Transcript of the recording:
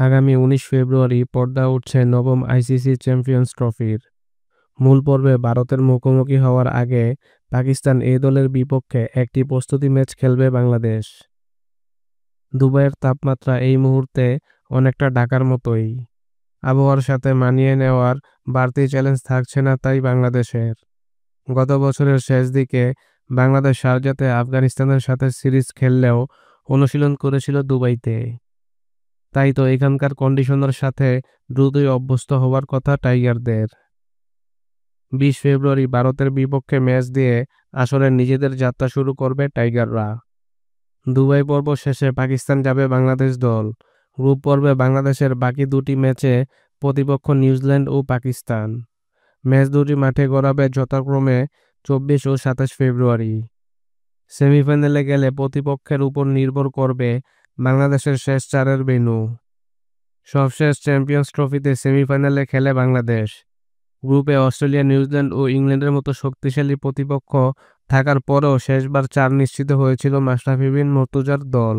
আগামী ১৯ ফেব্রুয়ারি পর্দা উঠছে নবম আইসিসি চ্যাম্পিয়ন্স ট্রফির। মূল পর্বে ভারতের মুখোমুখি হওয়ার আগে পাকিস্তান এ দলের বিপক্ষে একটি প্রস্তুতি ম্যাচ খেলবে বাংলাদেশ। দুবাইয়ের তাপমাত্রা এই মুহূর্তে অনেকটা ঢাকার মতোই। আবহাওয়ার সাথে মানিয়ে নেওয়ার বাড়তি চ্যালেঞ্জ থাকছে না তাই বাংলাদেশের। গত বছরের শেষ দিকে বাংলাদেশ শারজাতে আফগানিস্তানের সাথে সিরিজ খেললেও অনুশীলন করেছিল দুবাইতে। তাই তো এখানকার কন্ডিশনের সাথে দ্রুতই অভ্যস্ত হওয়ার কথা টাইগারদের। ২০ ফেব্রুয়ারি ভারতের বিপক্ষে ম্যাচ দিয়ে আসলে নিজেদের যাত্রা শুরু করবে টাইগাররা। দুবাই পর্ব শেষে পাকিস্তান যাবে বাংলাদেশ দল। গ্রুপ পর্বে বাংলাদেশের বাকি দুটি ম্যাচে প্রতিপক্ষ নিউজিল্যান্ড ও পাকিস্তান। ম্যাচ দুটি মাঠে গড়াবে যথাক্রমে ২৪ ও ২৭ ফেব্রুয়ারি। সেমিফাইনালে গেলে প্রতিপক্ষের উপর নির্ভর করবে বাংলাদেশের শেষ চারের ভেন্যু। সবশেষ চ্যাম্পিয়ন্স ট্রফিতে সেমিফাইনালে খেলে বাংলাদেশ। গ্রুপে অস্ট্রেলিয়া, নিউজিল্যান্ড ও ইংল্যান্ডের মতো শক্তিশালী প্রতিপক্ষ থাকার পরেও শেষবার ৪ নিশ্চিত হয়েছিল মাশরাফি বিন মুর্তজার দল।